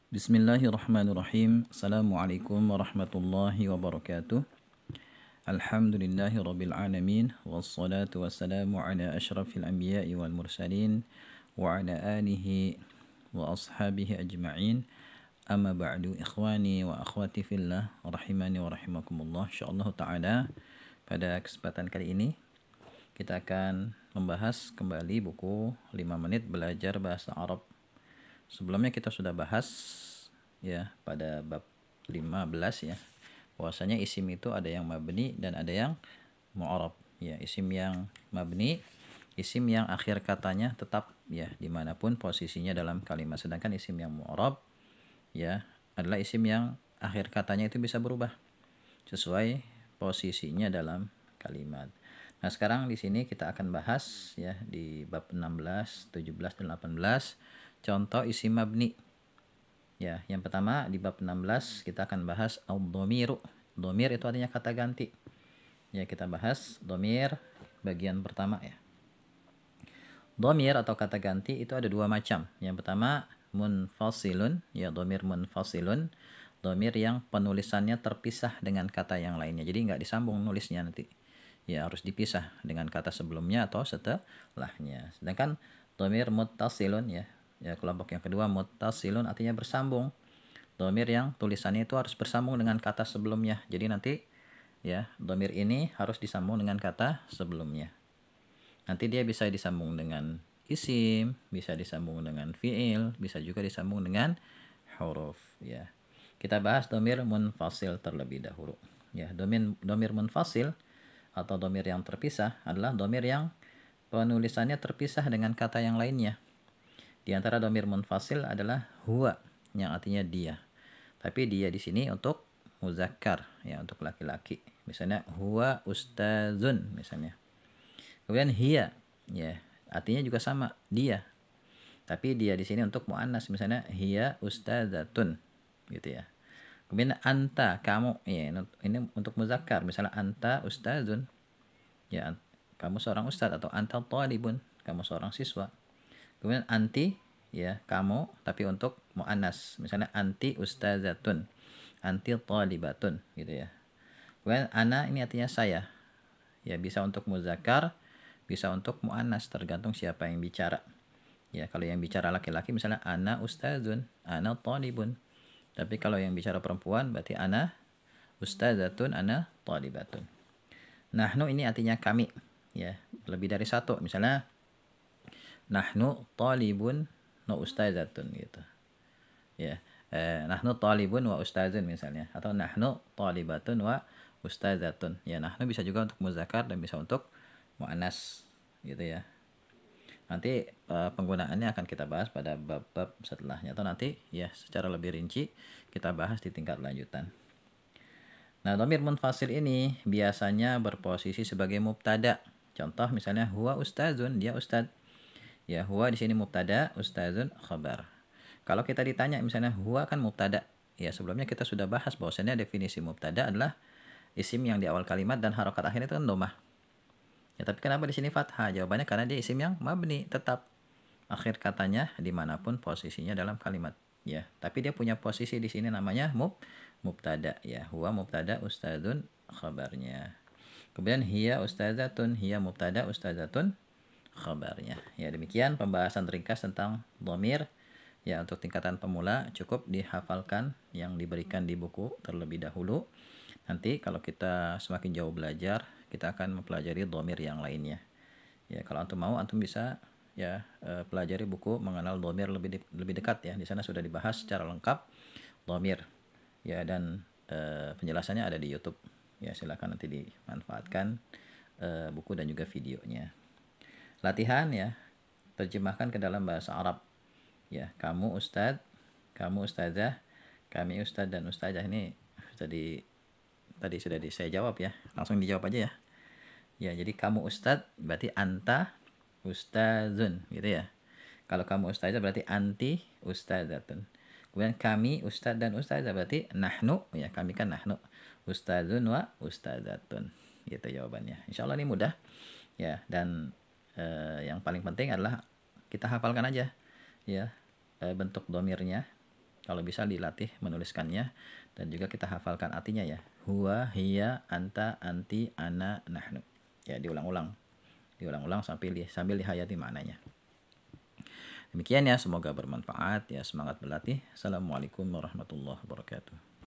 Bismillahirrahmanirrahim. Assalamualaikum warahmatullahi wabarakatuh. Alhamdulillahi rabbil alamin. Wassalatu wassalamu ala ashrafil anbiya'i wal mursalin. Wa ala alihi wa ashabihi ajma'in. Amma ba'du ikhwani wa akhwati fillah. Rahimani wa rahimakumullah. InsyaAllah ta'ala pada kesempatan kali ini kita akan membahas kembali buku 5 menit belajar bahasa Arab. Sebelumnya kita sudah bahas ya pada bab 15 ya. Bahwasanya isim itu ada yang mabni dan ada yang mu'arab. Ya, isim yang mabni, isim yang akhir katanya tetap ya dimanapun posisinya dalam kalimat. Sedangkan isim yang mu'arab ya adalah isim yang akhir katanya itu bisa berubah sesuai posisinya dalam kalimat. Nah, sekarang di sini kita akan bahas ya di bab 16, 17 dan 18 contoh isim mabni. Ya, yang pertama di bab 16 kita akan bahas ad-dhamiru. Dhamir itu artinya kata ganti. Ya, kita bahas dhamir bagian pertama ya. Dhamir atau kata ganti itu ada dua macam. Yang pertama munfasilun, ya dhamir munfasilun. Dhamir yang penulisannya terpisah dengan kata yang lainnya. Jadi nggak disambung nulisnya nanti. Ya, harus dipisah dengan kata sebelumnya atau setelahnya. Sedangkan dhamir muttasilun ya. Ya, kelompok yang kedua muttasilun artinya bersambung. Dhamir yang tulisannya itu harus bersambung dengan kata sebelumnya. Jadi nanti ya, dhamir ini harus disambung dengan kata sebelumnya. Nanti dia bisa disambung dengan isim, bisa disambung dengan fi'il, bisa juga disambung dengan huruf ya. Kita bahas dhamir munfasil terlebih dahulu. Ya, dhamir munfasil atau dhamir yang terpisah adalah dhamir yang penulisannya terpisah dengan kata yang lainnya. Di antara dhamir munfasil adalah huwa yang artinya dia. Tapi dia di sini untuk muzakkar ya, untuk laki-laki. Misalnya huwa ustazun misalnya. Kemudian hiya ya, artinya juga sama, dia. Tapi dia di sini untuk muannas, misalnya hiya ustazatun gitu ya. Kemudian anta, kamu ya, ini untuk muzakkar, misalnya anta ustazun ya, kamu seorang ustaz, atau anta talibun, kamu seorang siswa. Kemudian anti ya, kamu, tapi untuk muannas, misalnya anti ustazatun, anti talibatun gitu ya. Kemudian ana ini artinya saya. Ya, bisa untuk muzakkar, bisa untuk muannas, tergantung siapa yang bicara. Ya, kalau yang bicara laki-laki misalnya ana ustazun, ana talibun. Tapi kalau yang bicara perempuan berarti ana ustazatun, ana talibatun. Nahnu ini artinya kami ya, lebih dari satu. Misalnya nahnu talibun wa ustazatun gitu. Ya, nahnu talibun wa ustazun misalnya, atau nahnu talibatun wa ustazatun. Ya, nahnu bisa juga untuk muzakkar dan bisa untuk muannas gitu ya. Nanti penggunaannya akan kita bahas pada bab-bab setelahnya, atau nanti ya secara lebih rinci kita bahas di tingkat lanjutan. Nah, dhamir munfasil ini biasanya berposisi sebagai mubtada. Contoh misalnya huwa ustazun, dia ustad. Ya, huwa di sini mubtada, ustazun khabar. Kalau kita ditanya misalnya huwa kan mubtada. Ya, sebelumnya kita sudah bahas bahwasanya definisi mubtada adalah isim yang di awal kalimat dan harokat akhirnya itu kan domah. Ya, tapi kenapa di sini fathah? Jawabannya karena dia isim yang mabni, tetap akhir katanya dimanapun posisinya dalam kalimat. Ya, tapi dia punya posisi di sini namanya mubtada. Ya, huwa mubtada, ustadzun khabarnya. Kemudian hiya ustadzatun, hiya mubtada, ustadzatun khabarnya. Ya, demikian pembahasan ringkas tentang dhamir. Ya, untuk tingkatan pemula cukup dihafalkan yang diberikan di buku terlebih dahulu. Nanti kalau kita semakin jauh belajar, kita akan mempelajari dhamir yang lainnya. Ya, kalau antum mau, antum bisa ya pelajari buku mengenal dhamir lebih dekat ya. Di sana sudah dibahas secara lengkap dhamir. Ya, dan penjelasannya ada di YouTube. Ya, silakan nanti dimanfaatkan buku dan juga videonya. Latihan ya, terjemahkan ke dalam bahasa Arab. Ya, kamu ustadz, kamu ustazah, kami ustadz dan ustazah. Ini tadi sudah saya jawab ya. Langsung dijawab aja ya. Ya, jadi kamu ustadz berarti anta ustazun gitu ya. Kalau kamu ustazah berarti anti ustazatun. Kemudian kami ustadz dan ustazah berarti nahnu, ya kami kan nahnu, ustazun wa ustazatun. Gitu jawabannya. Insya Allah ini mudah ya, dan yang paling penting adalah kita hafalkan aja ya bentuk domirnya. Kalau bisa dilatih menuliskannya dan juga kita hafalkan artinya ya. Huwa, hiya, anta, anti, ana, nahnu. Ya, diulang-ulang. Diulang-ulang sambil dihayati maknanya. Demikian ya, semoga bermanfaat ya. Semangat berlatih. Assalamualaikum warahmatullahi wabarakatuh.